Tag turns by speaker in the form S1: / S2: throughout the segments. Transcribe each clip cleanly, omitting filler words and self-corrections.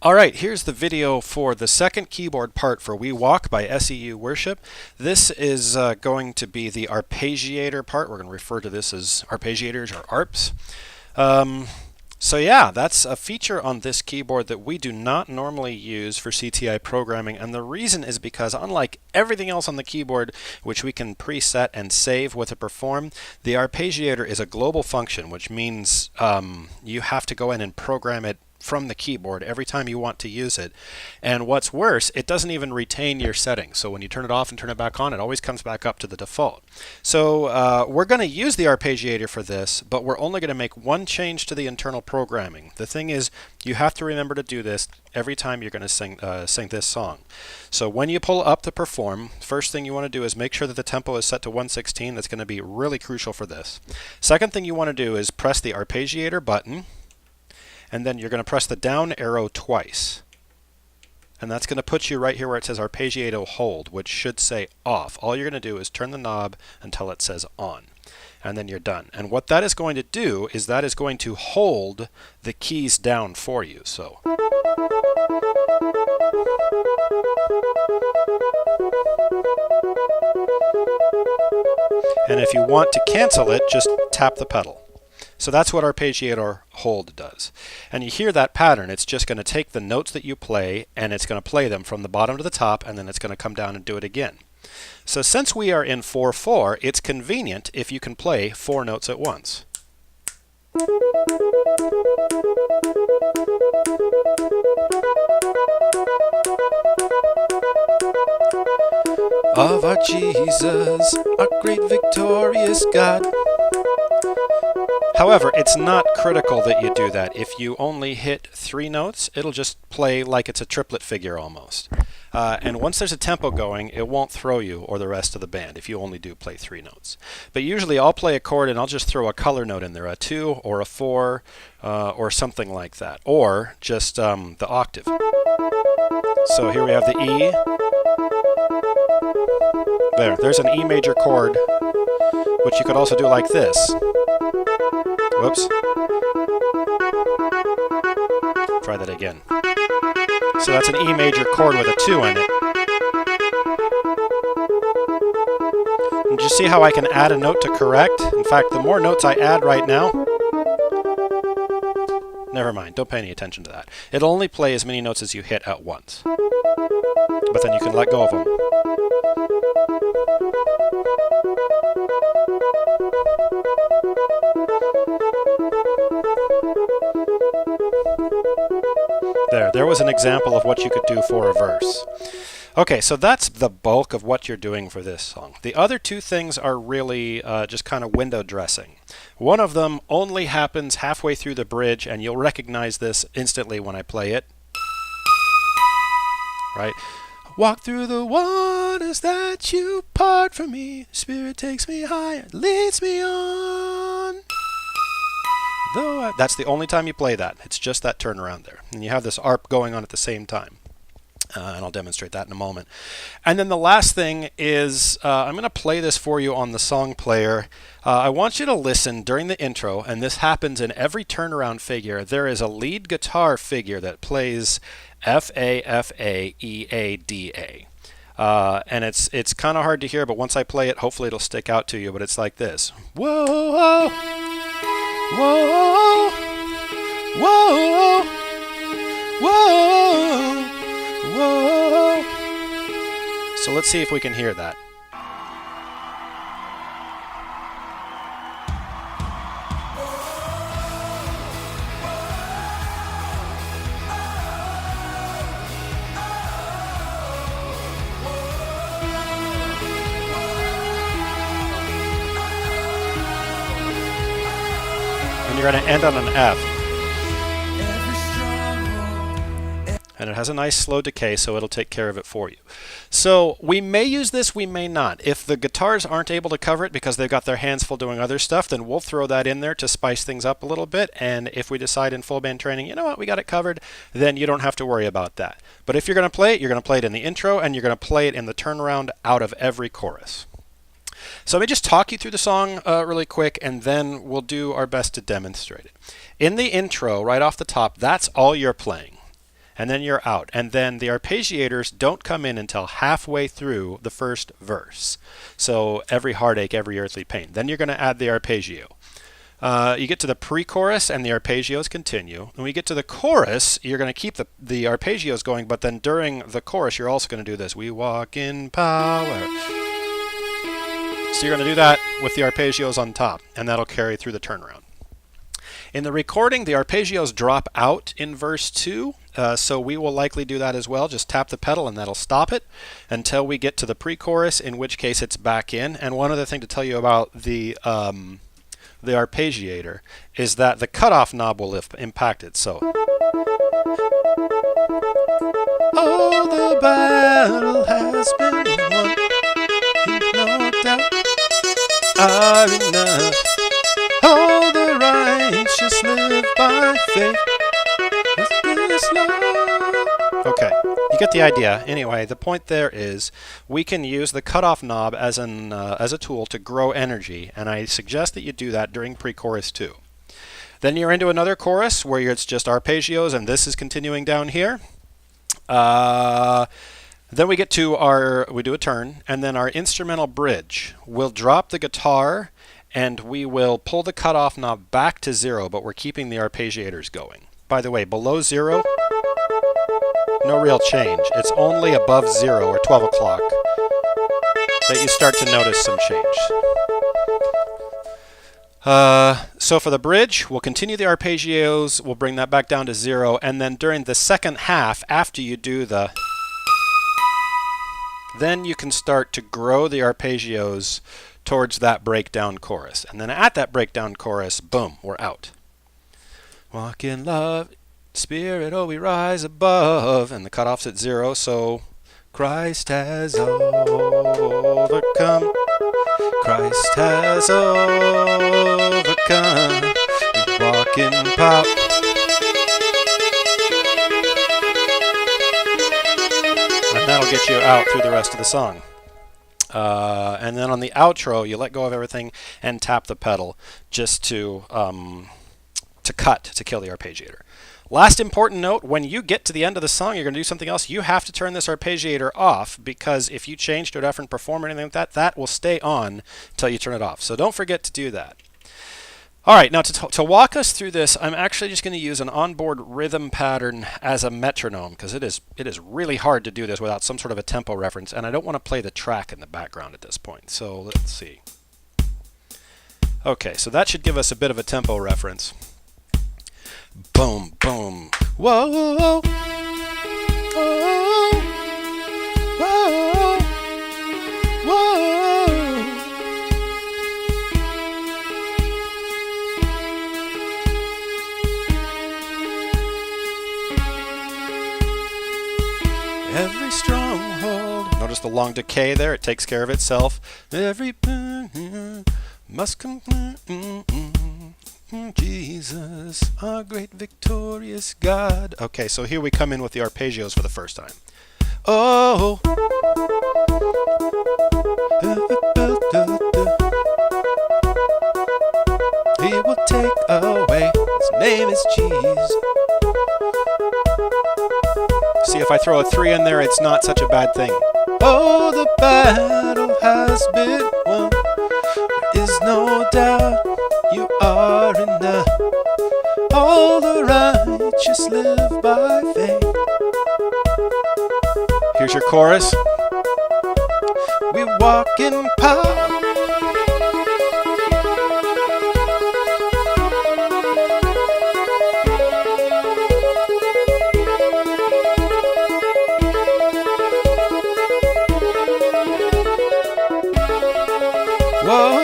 S1: Alright, here's the video for the second keyboard part for We Walk by SEU Worship. This is going to be the Arpeggiator part. We're going to refer to this as arpeggiators or arps. So yeah, that's a feature on this keyboard that we do not normally use for CTI programming, and the reason is because unlike everything else on the keyboard, which we can preset and save with a perform, the Arpeggiator is a global function, which means you have to go in and program it from the keyboard every time you want to use it. And what's worse, it doesn't even retain your settings. So when you turn it off and turn it back on, it always comes back up to the default. So we're going to use the Arpeggiator for this, but we're only going to make one change to the internal programming. The thing is, you have to remember to do this every time you're going to sing this song. So when you pull up the perform, first thing you want to do is make sure that the tempo is set to 116. That's going to be really crucial for this. Second thing you want to do is press the Arpeggiator button, and then you're going to press the down arrow twice. And that's going to put you right here where it says Arpeggiator hold, which should say off. All you're going to do is turn the knob until it says on. And then you're done. And what that is going to do is that is going to hold the keys down for you. So and if you want to cancel it, just tap the pedal. So that's what Arpeggiator hold does. And you hear that pattern. It's just going to take the notes that you play and it's going to play them from the bottom to the top, and then it's going to come down and do it again. So since we are in 4/4, it's convenient if you can play 4 notes at once. Of our Jesus, our great victorious God. However, it's not critical that you do that. If you only hit 3 notes, it'll just play like it's a triplet figure almost. And once there's a tempo going, it won't throw you or the rest of the band if you only do play 3 notes. But usually I'll play a chord and I'll just throw a color note in there, a 2 or a 4 or something like that, or just the octave. So here we have the E. There's an E major chord, which you could also do like this. Whoops. Try that again. So that's an E major chord with a 2 in it. And you see how I can add a note to correct? In fact, the more notes I add right now, never mind, don't pay any attention to that. It'll only play as many notes as you hit at once. But then you can let go of them. There was an example of what you could do for a verse. Okay, so that's the bulk of what you're doing for this song. The other 2 things are really just kind of window dressing. One of them only happens halfway through the bridge, and you'll recognize this instantly when I play it. Right? Walk through the waters that you part from me. Spirit takes me higher, leads me on. That's the only time you play that. It's just that turnaround there. And you have this arp going on at the same time. And I'll demonstrate that in a moment. And then the last thing is, I'm going to play this for you on the song player. I want you to listen during the intro, and this happens in every turnaround figure. There is a lead guitar figure that plays F, A, F, A, E, A, D, A. And it's kind of hard to hear, but once I play it, hopefully it'll stick out to you. But it's like this. Whoa, whoa, whoa, whoa, whoa, whoa. So let's see if we can hear that. And you're going to end on an F. And it has a nice slow decay, so it'll take care of it for you. So we may use this, we may not. If the guitars aren't able to cover it because they've got their hands full doing other stuff, then we'll throw that in there to spice things up a little bit. And if we decide in full band training, you know what, we got it covered, then you don't have to worry about that. But if you're going to play it, you're going to play it in the intro, and you're going to play it in the turnaround out of every chorus. So let me just talk you through the song really quick, and then we'll do our best to demonstrate it. In the intro, right off the top, that's all you're playing. and then you're out. And then the arpeggiators don't come in until halfway through the first verse. So every heartache, every earthly pain. Then you're going to add the arpeggio. You get to the pre-chorus and the arpeggios continue. When we get to the chorus, you're going to keep the arpeggios going, but then during the chorus, you're also going to do this. We walk in power. So you're going to do that with the arpeggios on top, and that'll carry through the turnaround. In the recording, the arpeggios drop out in verse 2, so we will likely do that as well. Just tap the pedal and that'll stop it until we get to the pre-chorus, in which case it's back in. And one other thing to tell you about the arpeggiator is that the cutoff knob will impact it. So, oh, the battle has been won, no doubt are enough. Oh, the righteous live by faith. This love. Okay, you get the idea. Anyway, the point there is we can use the cutoff knob as a tool to grow energy, and I suggest that you do that during pre-chorus too. Then you're into another chorus where it's just arpeggios, and this is continuing down here. Then we get to we do a turn, and then our instrumental bridge. We'll drop the guitar, and we will pull the cutoff knob back to 0, but we're keeping the arpeggiators going. By the way, below 0, no real change. It's only above 0 or 12 o'clock that you start to notice some change. So for the bridge, we'll continue the arpeggios, we'll bring that back down to 0, and then during the second half, after you do then you can start to grow the arpeggios towards that breakdown chorus. And then at that breakdown chorus, boom, we're out. Walk in love, Spirit, oh, we rise above. And the cutoff's at 0, so Christ has overcome. Christ has overcome. We walk in power. And that'll get you out through the rest of the song. And then on the outro, you let go of everything and tap the pedal just to kill the arpeggiator. Last important note, when you get to the end of the song, you're going to do something else. You have to turn this arpeggiator off, because if you change to a different performer or anything like that, that will stay on until you turn it off. So don't forget to do that. All right, now to walk us through this, I'm actually just going to use an onboard rhythm pattern as a metronome, because it is really hard to do this without some sort of a tempo reference, and I don't want to play the track in the background at this point. So let's see. Okay, so that should give us a bit of a tempo reference. Boom, boom. Whoa, whoa, whoa. Whoa, whoa, whoa. Every stronghold. Notice the long decay there. It takes care of itself. Every must come. Jesus, our great victorious God. Okay, so here we come in with the arpeggios for the first time. Oh. He will take away. His name is Jesus. See, if I throw a 3 in there, it's not such a bad thing. Oh, the battle has been won. There is no doubt. You are enough. All the righteous live by faith. Here's your chorus. We walk in power. Whoa.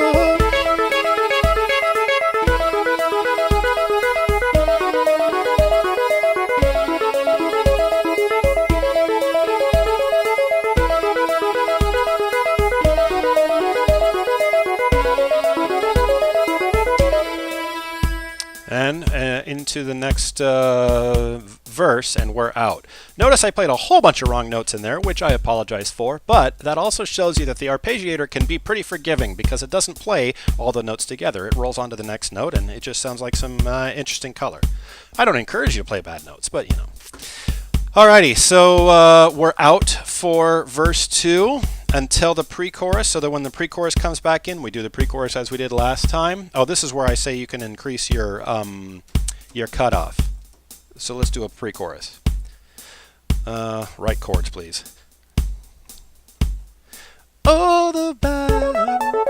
S1: And into the next verse, and we're out. Notice I played a whole bunch of wrong notes in there, which I apologize for, but that also shows you that the arpeggiator can be pretty forgiving, because it doesn't play all the notes together. It rolls on to the next note, and it just sounds like some interesting color. I don't encourage you to play bad notes, but you know. Alrighty, so we're out for verse 2 until the pre-chorus, so that when the pre-chorus comes back in, we do the pre-chorus as we did last time. Oh, this is where I say you can increase your cutoff. So let's do a pre-chorus. Right chords, please. Oh, the battle.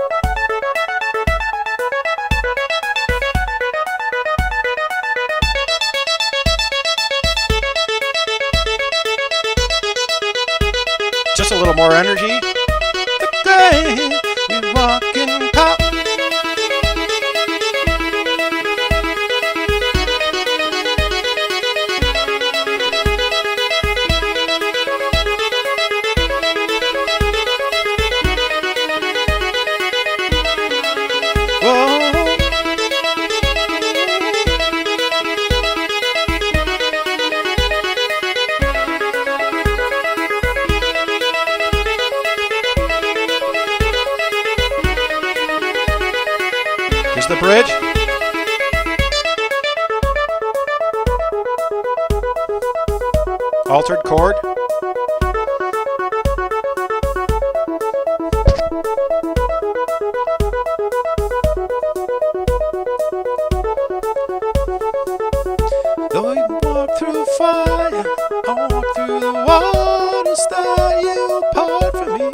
S1: Just a little more energy. The day we walk in power. The bridge. Altered chord. Though you walk through fire, I walk through the waters that you part for me.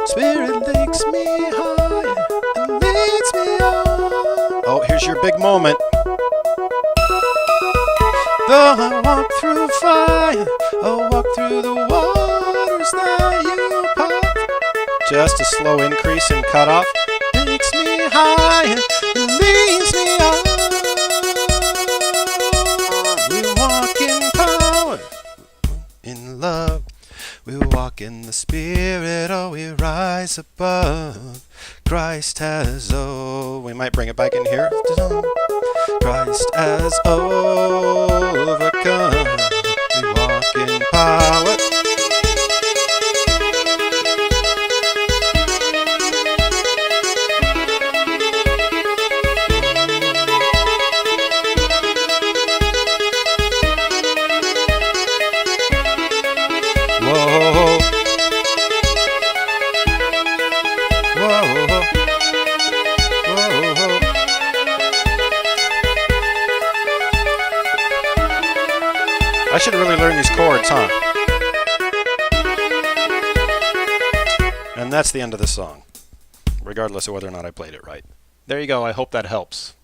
S1: Spirit takes me higher. Oh, here's your big moment. Though I walk through fire, I walk through the waters that you part. Just a slow increase in cutoff. Takes me higher, it leads me on. We walk in power, in love. We walk in the Spirit, oh, we rise above. Christ has, oh, we might bring it back in here. Christ has overcome. We walk in power. Whoa. I should really learn these chords, huh? And that's the end of the song, regardless of whether or not I played it right. There you go. I hope that helps.